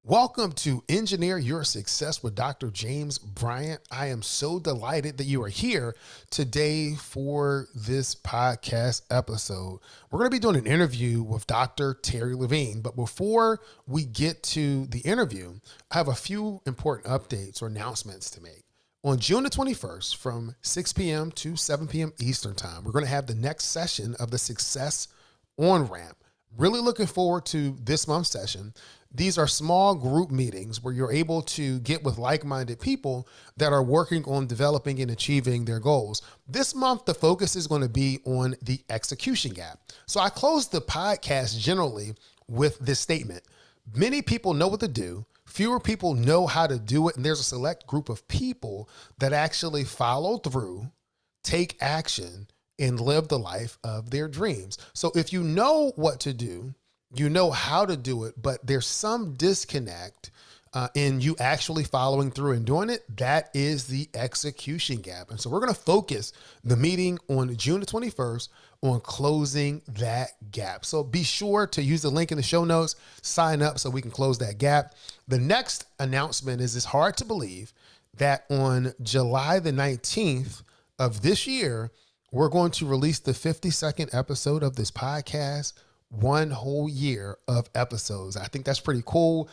Welcome to Engineer Your Success with Dr. James Bryant. I am so delighted that you are here today for this podcast episode. We're going to be doing an interview with Dr. Terri Levine, but before we get to the interview, I have a few important updates or announcements to make. On June the 21st from 6 p.m. to 7 p.m. Eastern Time, we're going to have the next session of the Success On-Ramp. Really looking forward to this month's session. These are small group meetings where you're able to get with like-minded people that are working on developing and achieving their goals. This month, the focus is going to be on the execution gap. So I close the podcast generally with this statement. Many people know what to do. Fewer people know how to do it. And there's a select group of people that actually follow through, take action, and live the life of their dreams. So if you know what to do, you know how to do it, but there's some disconnect in you actually following through and doing it. That is the execution gap. And so we're going to focus the meeting on June the 21st on closing that gap. So be sure to use the link in the show notes, sign up so we can close that gap. The next announcement is it's hard to believe that on July the 19th of this year, we're going to release the 52nd episode of this podcast. One whole year of episodes. I think that's pretty cool.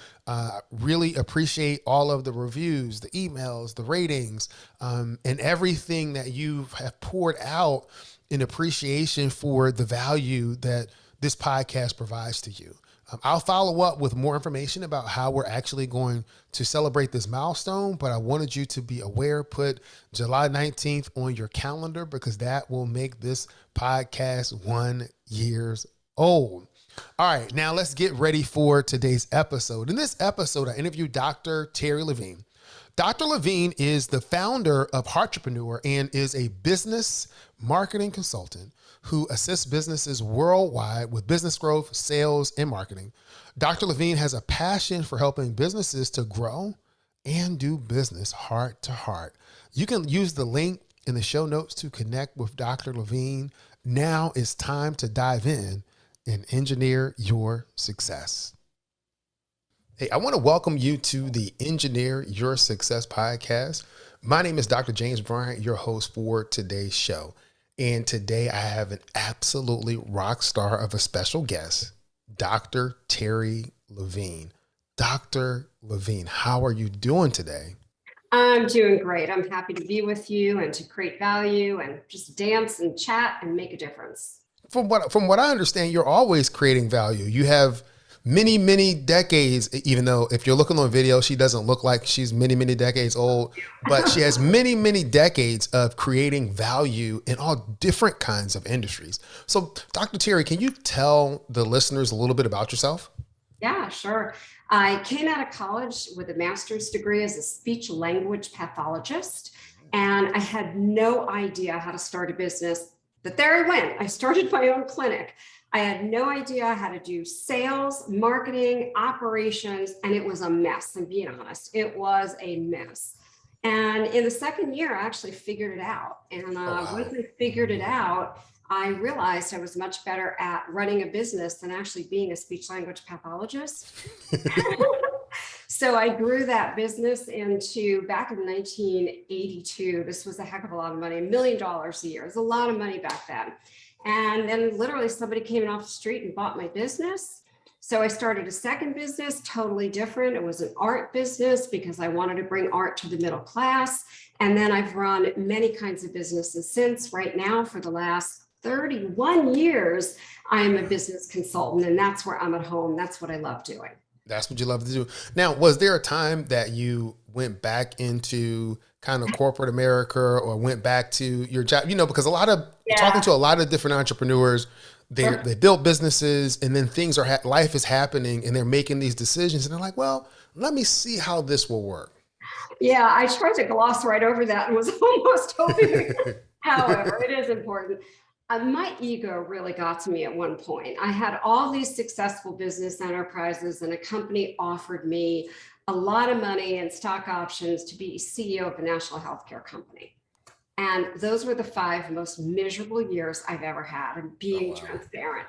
Really appreciate all of the reviews, the emails, the ratings, and everything that you have poured out in appreciation for the value that this podcast provides to you. I'll follow up with more information about how we're actually going to celebrate this milestone, but I wanted you to be aware, put July 19th on your calendar because that will make this podcast 1 year old. All right, now let's get ready for today's episode. In this episode, I interviewed Dr. Terri Levine. Dr. Levine is the founder of Heart-repreneur and is a business marketing consultant who assists businesses worldwide with business growth, sales, and marketing. Dr. Levine has a passion for helping businesses to grow and do business heart to heart. You can use the link in the show notes to connect with Dr. Levine. Now it's time to dive in and engineer your success. Hey, I want to welcome you to the Engineer Your Success podcast. My name is Dr. James Bryant, your host for today's show. And today I have an absolutely rock star of a special guest, Dr. Terri Levine. Dr. Levine, how are you doing today? I'm doing great. I'm happy to be with you and to create value and just dance and chat and make a difference. From what I understand, you're always creating value. You have many, many decades, even though if you're looking on video, she doesn't look like she's many, many decades old, but she has many, many decades of creating value in all different kinds of industries. So Dr. Terri, can you tell the listeners a little bit about yourself? Yeah, sure. I came out of college with a master's degree as a speech language pathologist, and I had no idea how to start a business. But there I went. I started my own clinic. I had no idea how to do sales, marketing, operations, and it was a mess. I'm being honest. It was a mess. And in the second year, I actually figured it out. And once I figured it out, I realized I was much better at running a business than actually being a speech language pathologist. So I grew that business into, back in 1982, this was a heck of a lot of money, $1 million a year. It was a lot of money back then. And then literally somebody came in off the street and bought my business. So I started a second business, totally different. It was an art business because I wanted to bring art to the middle class. And then I've run many kinds of businesses since. Right now, for the last 31 years, I am a business consultant, and that's where I'm at home. That's what I love doing. That's what you love to do. Now, was there a time that you went back into kind of corporate America or went back to your job? You know, because talking to a lot of different entrepreneurs, they build businesses and then life is happening and they're making these decisions and they're like, well, let me see how this will work. Yeah, I tried to gloss right over that and was almost hoping. However, it is important. My ego really got to me at one point. I had all these successful business enterprises and a company offered me a lot of money and stock options to be CEO of a national healthcare company. And those were the 5 most miserable years I've ever had, and Oh, being wow. transparent.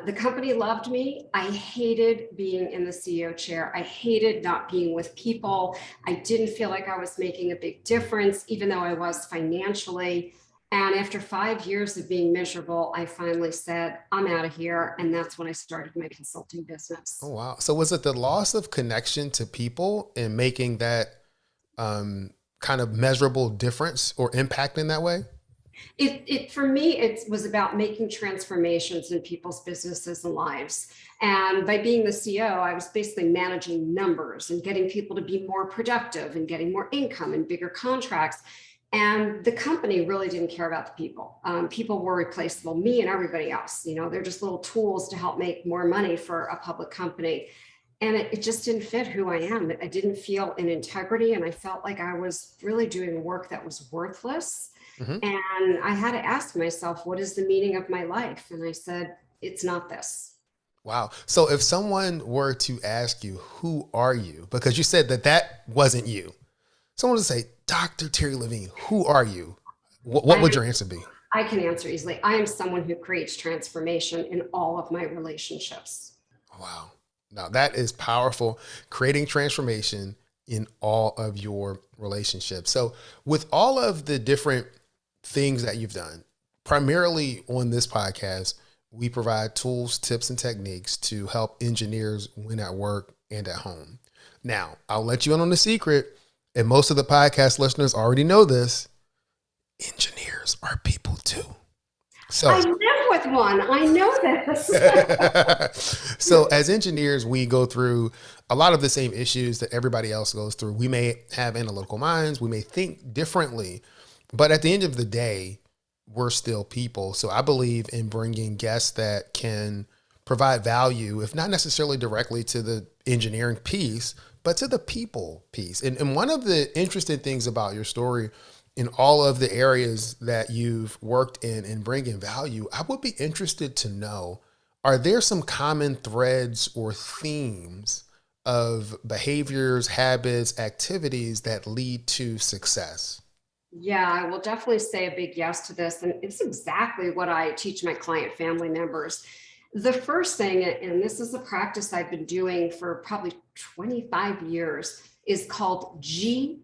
The company loved me. I hated being in the CEO chair. I hated not being with people. I didn't feel like I was making a big difference, even though I was financially. And after 5 years of being miserable, I finally said, I'm out of here. And that's when I started my consulting Oh, business. wow. So was it the loss of connection to people and making that kind of measurable difference or impact in that way? It for me, it was about making transformations in people's businesses and lives. And by being the CEO, I was basically managing numbers and getting people to be more productive and getting more income and bigger contracts. And the company really didn't care about the people. People were replaceable, me and everybody else. They're just little tools to help make more money for a public company. And it just didn't fit who I am. I didn't feel an integrity, and I felt like I was really doing work that was worthless. Hmm. And I had to ask myself, what is the meaning of my life? And I said, it's not this. Wow. So if someone were to ask you, who are you? Because you said that that wasn't you. Someone would say, Dr. Terri Levine, who are you? What I, would your answer be? I can answer easily. I am someone who creates transformation in all of my relationships. Wow. Now that is powerful. Creating transformation in all of your relationships. So with all of the different things that you've done, primarily on this podcast, we provide tools, tips, and techniques to help engineers win at work and at home. Now, I'll let you in on the secret, and most of the podcast listeners already know this. Engineers are people too. I So, live with one. I know this. so as engineers, we go through a lot of the same issues that everybody else goes through. We may have analytical minds, we may think differently, but at the end of the day, we're still people. So I believe in bringing guests that can provide value, if not necessarily directly to the engineering piece, but to the people piece. And one of the interesting things about your story in all of the areas that you've worked in and bringing value, I would be interested to know, are there some common threads or themes of behaviors, habits, activities that lead to success? Yeah, I will definitely say a big yes to this. And it's exactly what I teach my client family members. The first thing, and this is a practice I've been doing for probably 25 years, is called GID.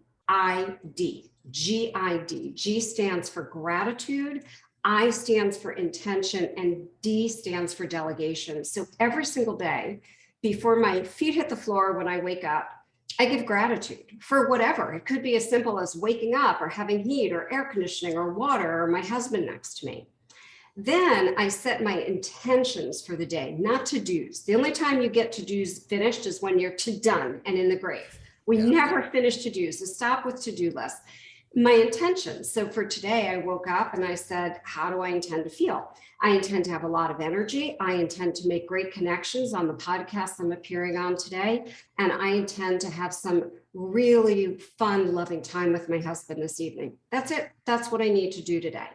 GID. G stands for gratitude, I stands for intention, and D stands for delegation. So every single day, before my feet hit the floor when I wake up, I give gratitude for whatever. It could be as simple as waking up or having heat or air conditioning or water or my husband next to me. Then I set my intentions for the day, not to-dos. The only time you get to-dos finished is when you're to done and in the grave. We Yeah. never finish to-dos. So stop with to-do lists. My intentions. So for today, I woke up and I said, how do I intend to feel? I intend to have a lot of energy. I intend to make great connections on the podcast I'm appearing on today. And I intend to have some really fun, loving time with my husband this evening. That's it. That's what I need to do today.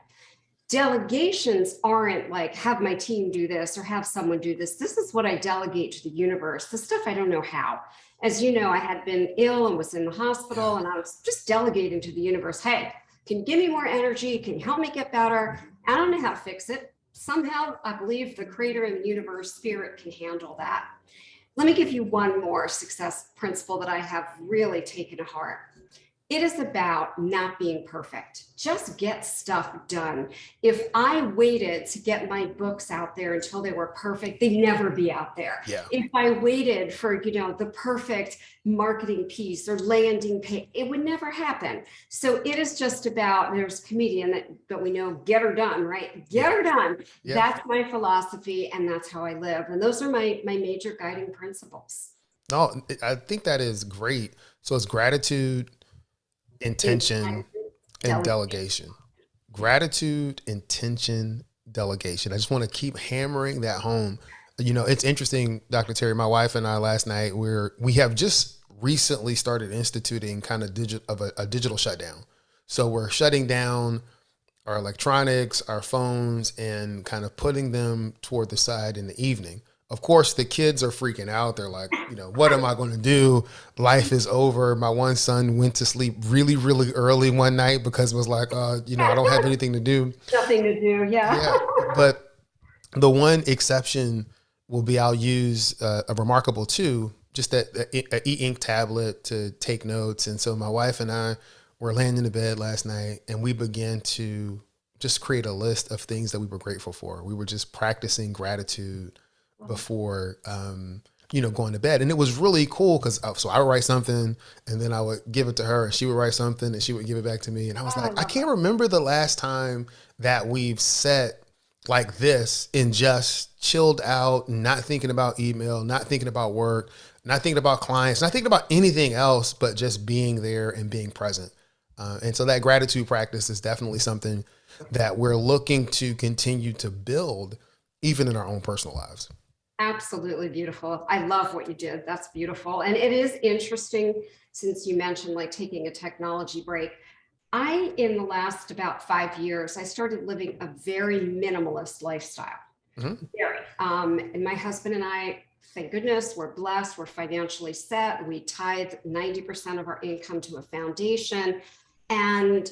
Delegations aren't like have my team do this or have someone do this. This is what I delegate to the universe, the stuff I don't know how. As you know, I had been ill and was in the hospital, Yeah. and I was just delegating to the universe. Hey, can you give me more energy? Can you help me get better? I don't know how to fix it. Somehow I believe the creator and the universe spirit can handle that. Let me give you one more success principle that I have really taken to heart. It is about not being perfect. Just get stuff done. If I waited to get my books out there until they were perfect, they'd never be out there. Yeah. If I waited for, the perfect marketing piece or landing page, it would never happen. So it is just about, there's a comedian that we know, get her done, right? Get her done. Yeah. That's my philosophy, and that's how I live. And those are my major guiding principles. No, I think that is great. So it's gratitude, intention, and delegation. Gratitude, intention, delegation. I just want to keep hammering that home. It's interesting, Dr. Terri, my wife and I last night, we have just recently started instituting kind of a digital shutdown. So we're shutting down our electronics, our phones, and kind of putting them toward the side in the evening, Of course, the kids are freaking out. They're like, what am I going to do? Life is over. My one son went to sleep really, really early one night because it was like, I don't have anything to do. Nothing to do. Yeah. Yeah. But the one exception will be I'll use a Remarkable 2, just a e-ink tablet to take notes. And so my wife and I were laying in the bed last night and we began to just create a list of things that we were grateful for. We were just practicing gratitude before, going to bed. And it was really cool because so I would write something and then I would give it to her and she would write something and she would give it back to me. And I was like, I can't remember the last time that we've sat like this and just chilled out, not thinking about email, not thinking about work, not thinking about clients, not thinking about anything else, but just being there and being present. And so that gratitude practice is definitely something that we're looking to continue to build even in our own personal lives. Absolutely beautiful. I love what you did. That's beautiful. And it is interesting since you mentioned like taking a technology break. In the last about 5 years, I started living a very minimalist lifestyle. Mm-hmm. Very. And my husband and I, thank goodness, we're blessed. We're financially set. We tithe 90% of our income to a foundation. And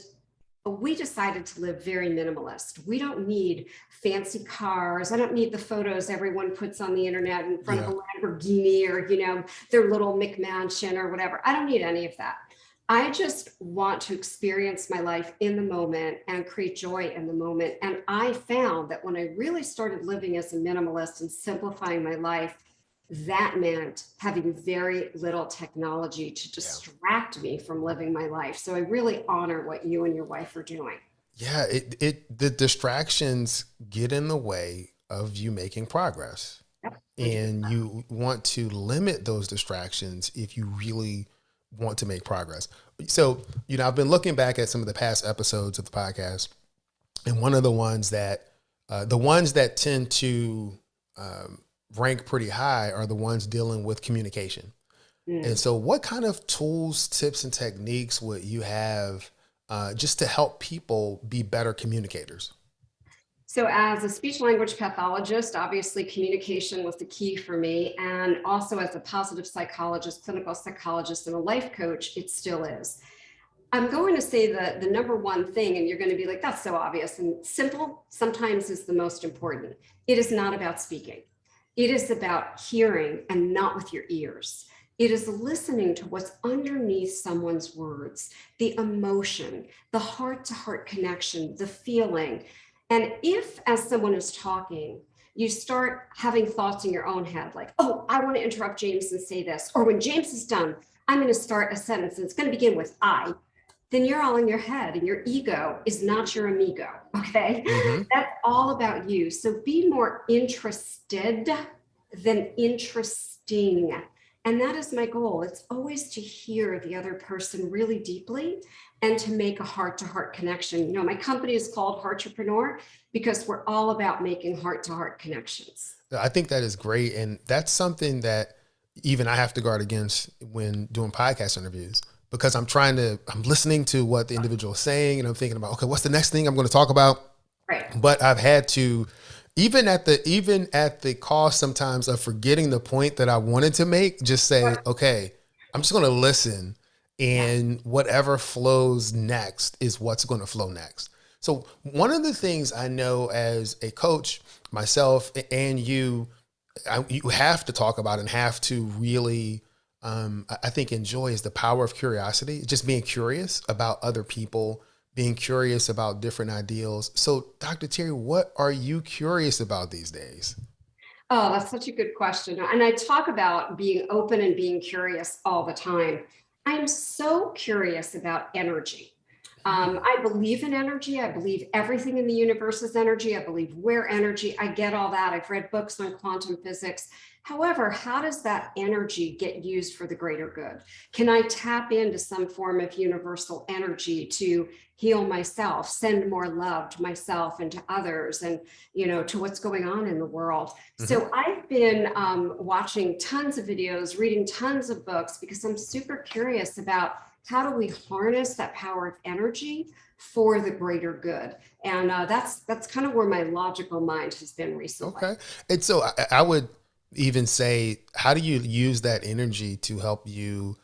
we decided to live very minimalist. We don't need fancy cars. I don't need the photos everyone puts on the internet in front of a Lamborghini or, their little McMansion or whatever. I don't need any of that. I just want to experience my life in the moment and create joy in the moment. And I found that when I really started living as a minimalist and simplifying my life, that meant having very little technology to distract me from living my life. So I really honor what you and your wife are doing. Yeah, the distractions get in the way of you making progress. Yep. And you want to limit those distractions if you really want to make progress. So, I've been looking back at some of the past episodes of the podcast, and one of the ones that tend to rank pretty high are the ones dealing with communication. And so what kind of tools, tips, and techniques would you have just to help people be better communicators? So as a speech language pathologist, obviously communication was the key for me. And also as a positive psychologist, clinical psychologist, and a life coach, it still is. I'm going to say that the number one thing, and you're going to be like, that's so obvious, and simple sometimes is the most important. It is not about speaking. It is about hearing and not with your ears. It is listening to what's underneath someone's words, the emotion, the heart-to-heart connection, the feeling. And if, as someone is talking, you start having thoughts in your own head, like, oh, I want to interrupt James and say this, or when James is done, I'm going to start a sentence and it's going to begin with I, then you're all in your head and your ego is not your amigo, okay? Mm-hmm. That's all about you. So be more interested than interesting. And that is my goal. It's always to hear the other person really deeply and to make a heart-to-heart connection. My company is called Heart-repreneur because we're all about making heart-to-heart connections. I think that is great. And that's something that even I have to guard against when doing podcast interviews, because I'm listening to what the individual is saying and I'm thinking about, okay, what's the next thing I'm going to talk about? Right. But I've had to, even at the cost sometimes of forgetting the point that I wanted to make, just say, okay, I'm just going to listen, and whatever flows next is what's going to flow next. So one of the things I know as a coach, myself and you have to talk about and have to really, I think, enjoy is the power of curiosity, just being curious about other people, being curious about different ideals. So Dr. Terri, what are you curious about these days? Oh, that's such a good question. And I talk about being open and being curious all the time. I'm so curious about energy. I believe in energy. I believe everything in the universe is energy. I believe we're energy. I get all that. I've read books on quantum physics. However, how does that energy get used for the greater good? Can I tap into some form of universal energy to heal myself, send more love to myself and to others, and to what's going on in the world? Mm-hmm. So I've been watching tons of videos, reading tons of books, because I'm super curious about how do we harness that power of energy for the greater good? And that's kind of where my logical mind has been recently. Okay. And so I would even say, how do you use that energy to help you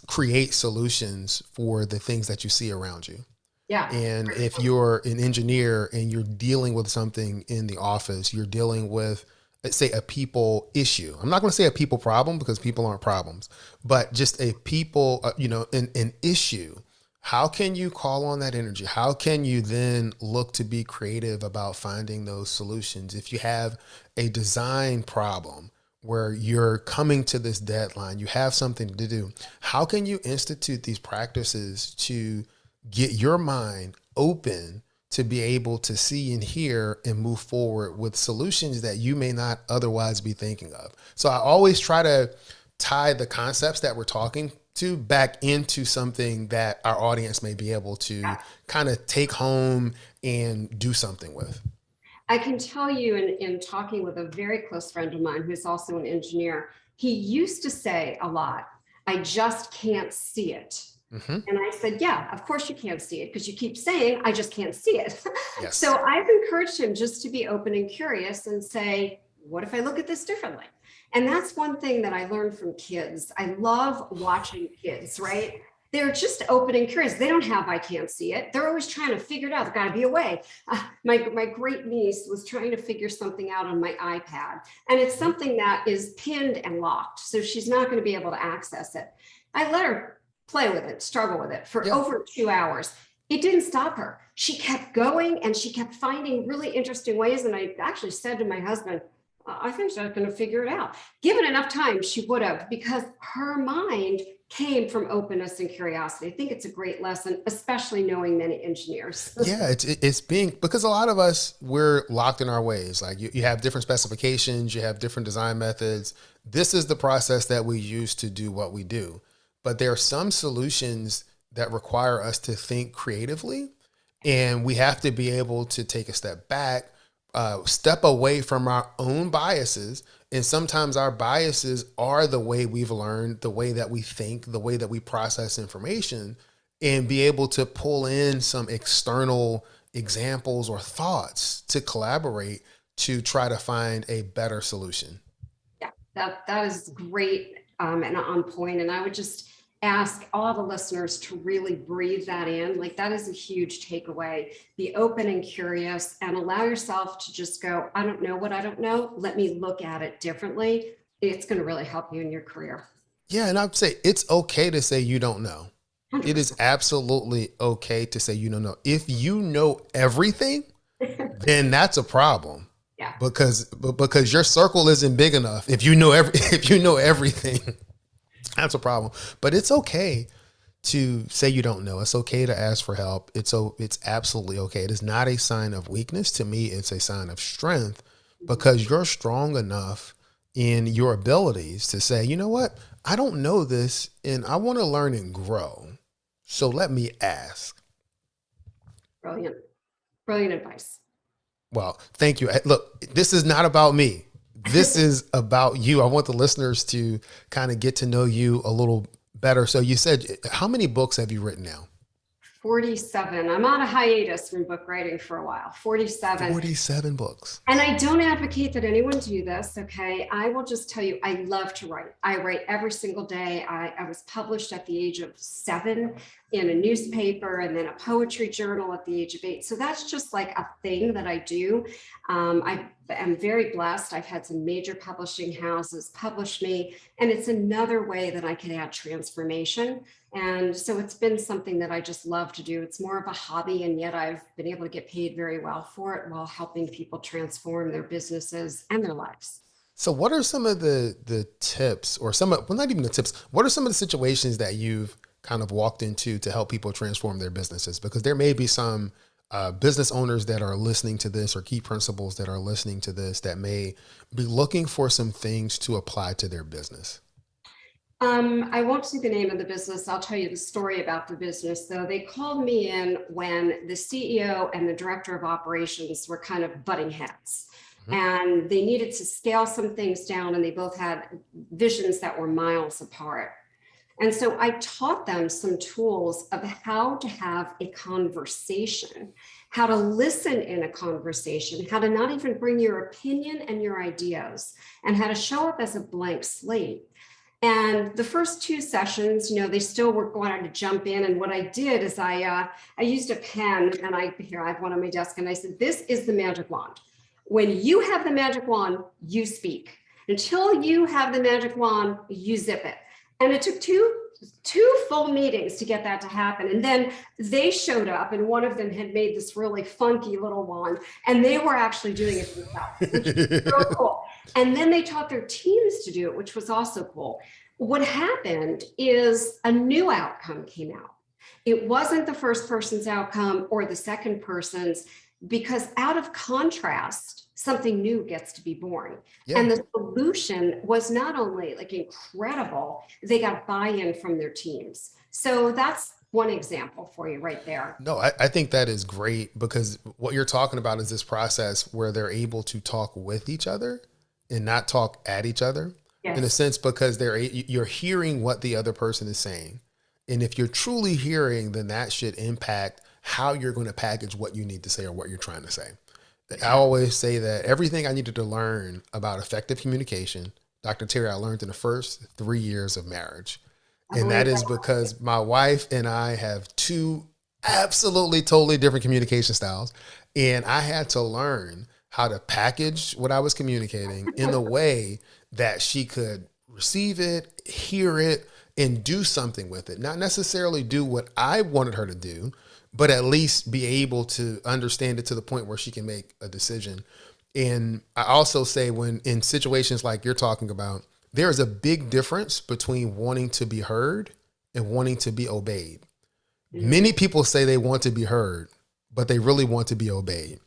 create solutions for the things that you see around you? Yeah. And if you're an engineer and you're dealing with something in the office, you're dealing with, let's say, a people issue. I'm not going to say a people problem because people aren't problems, but just a people, an issue. How can you call on that energy? How can you then look to be creative about finding those solutions? If you have a design problem where you're coming to this deadline, you have something to do, how can you institute these practices to get your mind open to be able to see and hear and move forward with solutions that you may not otherwise be thinking of? So I always try to tie the concepts that we're talking to back into something that our audience may be able to kind of take home and do something with. I can tell you in talking with a very close friend of mine who's also an engineer, he used to say a lot, I just can't see it. Mm-hmm. And I said, yeah, of course you can't see it because you keep saying, I just can't see it. Yes. So I've encouraged him just to be open and curious and say, what if I look at this differently? And that's one thing that I learned from kids. I love watching kids, right? They're just open and curious. They don't have, I can't see it. They're always trying to figure it out. There's got to be a way. My great niece was trying to figure something out on my iPad, and it's something that is pinned and locked. So she's not going to be able to access it. I let her play with it, struggle with it for over 2 hours. It didn't stop her. She kept going and she kept finding really interesting ways. And I actually said to my husband, I think she's going to figure it out. Given enough time, she would have, because her mind came from openness and curiosity. I think it's a great lesson, especially knowing many engineers. Yeah, it's being, because a lot of us, we're locked in our ways. Like you have different specifications, you have different design methods. This is the process that we use to do what we do. But there are some solutions that require us to think creatively, and we have to be able to take a step back, step away from our own biases. And sometimes our biases are the way we've learned, the way that we think, the way that we process information, and be able to pull in some external examples or thoughts to collaborate to try to find a better solution. Yeah, that is great, and on point. And I would just ask all the listeners to really breathe that in. Like, that is a huge takeaway. Be open and curious and allow yourself to just go, I don't know what I don't know. Let me look at it differently. It's going to really help you in your career. Yeah. And I'd say it's okay to say you don't know. 100%. It is absolutely okay to say you don't know. If you know everything, then that's a problem. Yeah. Because your circle isn't big enough. If you know everything, that's a problem. But it's okay to say you don't know. It's okay to ask for help. It's absolutely okay. It is not a sign of weakness. To me, it's a sign of strength, because you're strong enough in your abilities to say, you know what? I don't know this and I want to learn and grow. So let me ask. Brilliant. Brilliant advice. Well, thank you. Look, this is not about me. This is about you. I want the listeners to kind of get to know you a little better. So you said, how many books have you written now? 47. I'm on a hiatus from book writing for a while. 47. 47 books. And I don't advocate that anyone do this, okay? I will just tell you, I love to write. I write every single day. I was published at the age of 7 in a newspaper, and then a poetry journal at the age of 8. So that's just like a thing that I do. I am very blessed. I've had some major publishing houses publish me, and it's another way that I can add transformation. And so it's been something that I just love to do. It's more of a hobby, and yet I've been able to get paid very well for it while helping people transform their businesses and their lives. So what are some of the tips, or not even the tips, what are some of the situations that you've kind of walked into to help people transform their businesses? Because there may be some business owners that are listening to this, or key principals that are listening to this, that may be looking for some things to apply to their business. I won't say the name of the business. I'll tell you the story about the business, though. They called me in when the CEO and the director of operations were kind of butting heads. Mm-hmm. And they needed to scale some things down, and they both had visions that were miles apart. And so I taught them some tools of how to have a conversation, how to listen in a conversation, how to not even bring your opinion and your ideas, and how to show up as a blank slate. And the first two sessions, they still were wanting to jump in. And what I did is I used a pen, and I have one on my desk, and I said, this is the magic wand. When you have the magic wand, you speak. Until you have the magic wand, you zip it. And it took two full meetings to get that to happen. And then they showed up, and one of them had made this really funky little wand, and they were actually doing it themselves, which is so cool. And then they taught their teams to do it, which was also cool. What happened is a new outcome came out. It wasn't the first person's outcome or the second person's, because out of contrast, something new gets to be born. Yeah. And the solution was not only like incredible, they got buy-in from their teams. So that's one example for you right there. No, I think that is great, because what you're talking about is this process where they're able to talk with each other and not talk at each other. Yes. In a sense, because you're hearing what the other person is saying. And if you're truly hearing, then that should impact how you're going to package what you need to say or what you're trying to say. I always say that everything I needed to learn about effective communication, Dr. Terri, I learned in the first 3 years of marriage. And that is because my wife and I have two absolutely totally different communication styles. And I had to learn how to package what I was communicating in the way that she could receive it, hear it, and do something with it. Not necessarily do what I wanted her to do, but at least be able to understand it to the point where she can make a decision. And I also say, when in situations like you're talking about, there's a big difference between wanting to be heard and wanting to be obeyed. Mm-hmm. Many people say they want to be heard, but they really want to be obeyed.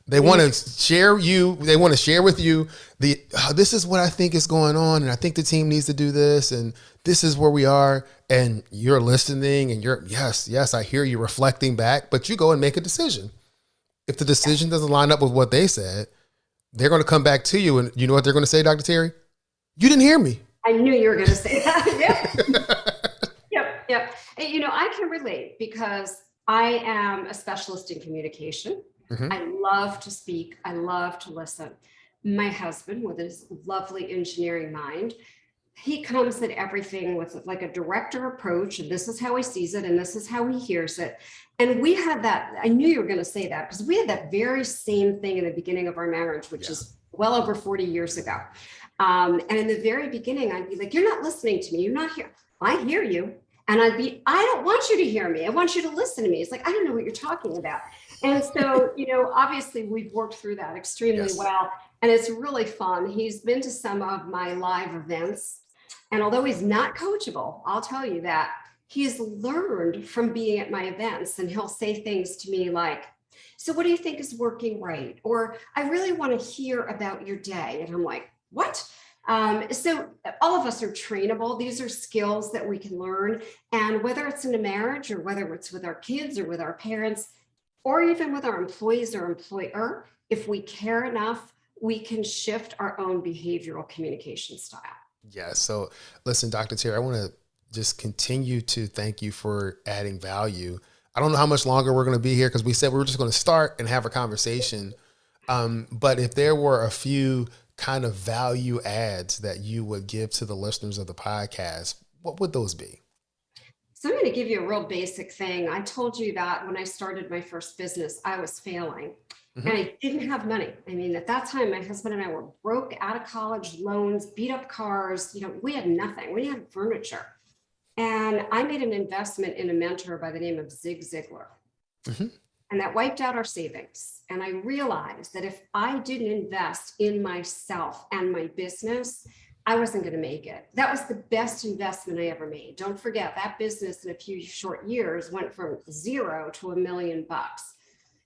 They want to share they want to share with you this is what I think is going on, and I think the team needs to do this, and this is where we are, and you're listening, and you're, yes, I hear you reflecting back, but you go and make a decision. If the decision doesn't line up with what they said, they're going to come back to you, and you know what they're going to say, Dr. Terri? You didn't hear me. I knew you were going to say that. Yep. And, I can relate, because I am a specialist in communication. Mm-hmm. I love to speak. I love to listen. My husband, with his lovely engineering mind, he comes at everything with like a director approach, and this is how he sees it, and this is how he hears it. And we had that, I knew you were going to say that, because we had that very same thing in the beginning of our marriage, which is well over 40 years ago. And in the very beginning, I'd be like, you're not listening to me. You're not here. I hear you. And I don't want you to hear me. I want you to listen to me. It's like, I don't know what you're talking about. And so, obviously we've worked through that extremely well, and it's really fun. He's been to some of my live events, and although he's not coachable, I'll tell you that he's learned from being at my events, and he'll say things to me like, so what do you think is working right? Or I really want to hear about your day. And I'm like, what? So all of us are trainable. These are skills that we can learn. And whether it's in a marriage, or whether it's with our kids or with our parents, or even with our employees or employer, if we care enough, we can shift our own behavioral communication style. Yeah. So listen, Dr. Terri, I want to just continue to thank you for adding value. I don't know how much longer we're going to be here, because we said we were just going to start and have a conversation. But if there were a few kind of value adds that you would give to the listeners of the podcast, what would those be? So I'm going to give you a real basic thing. I told you that when I started my first business, I was failing. Mm-hmm. And I didn't have money. I mean, at that time, my husband and I were broke, out of college, loans, beat up cars. We had nothing. We had furniture. And I made an investment in a mentor by the name of Zig Ziglar. Mm-hmm. And that wiped out our savings. And I realized that if I didn't invest in myself and my business, I wasn't going to make it. That was the best investment I ever made. Don't forget, that business in a few short years went from $0 to $1 million.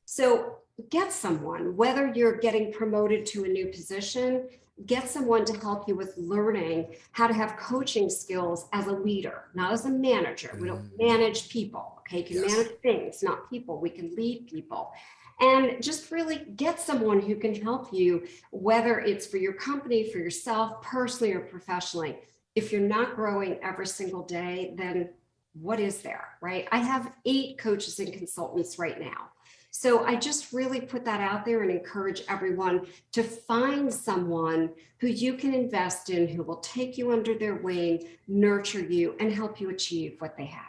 So get someone, whether you're getting promoted to a new position, get someone to help you with learning how to have coaching skills as a leader, not as a manager. We don't manage people, okay? You can manage things, not people. We can lead people. And just really get someone who can help you, whether it's for your company, for yourself, personally or professionally. if you're not growing every single day, then what is there, right? I have 8 coaches and consultants right now. So I just really put that out there and encourage everyone to find someone who you can invest in, who will take you under their wing, nurture you, and help you achieve what they have.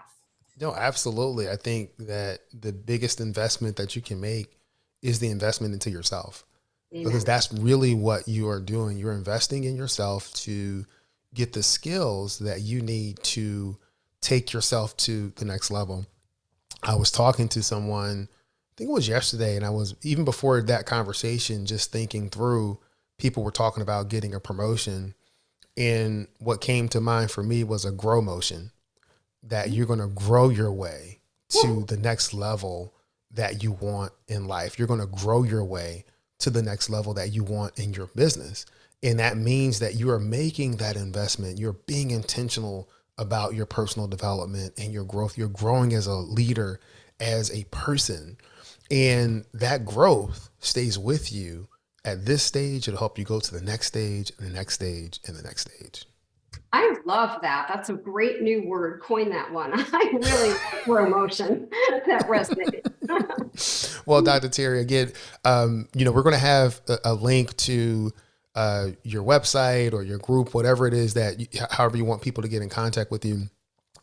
No, absolutely. I think that the biggest investment that you can make is the investment into yourself, because Amen. that's really what you are doing. You're investing in yourself to get the skills that you need to take yourself to the next level. I was talking to someone, I think it was yesterday, and I was, even before that conversation, just thinking through, people were talking about getting a promotion. And what came to mind for me was a grow motion, that you're going to grow your way to the next level that you want in life. You're going to grow your way to the next level that you want in your business. And that means that you are making that investment. You're being intentional about your personal development and your growth. You're growing as a leader, as a person. And that growth stays with you at this stage. It'll help you go to the next stage and the next stage and the next stage. I love that. That's a great new word. Coin that one. I really like promotion. That resonated. Well, Dr. Terri, again, we're going to have a link to your website or your group, whatever it is that, however you want people to get in contact with you.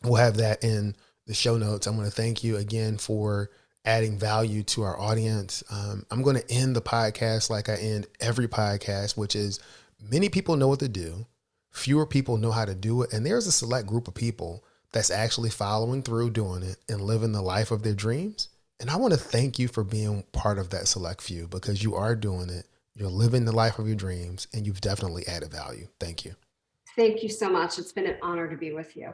We'll have that in the show notes. I'm going to thank you again for adding value to our audience. I'm going to end the podcast like I end every podcast, which is, many people know what to do. Fewer people know how to do it. And there's a select group of people that's actually following through, doing it, and living the life of their dreams. And I want to thank you for being part of that select few, because you are doing it. You're living the life of your dreams, and you've definitely added value. Thank you. Thank you so much. It's been an honor to be with you.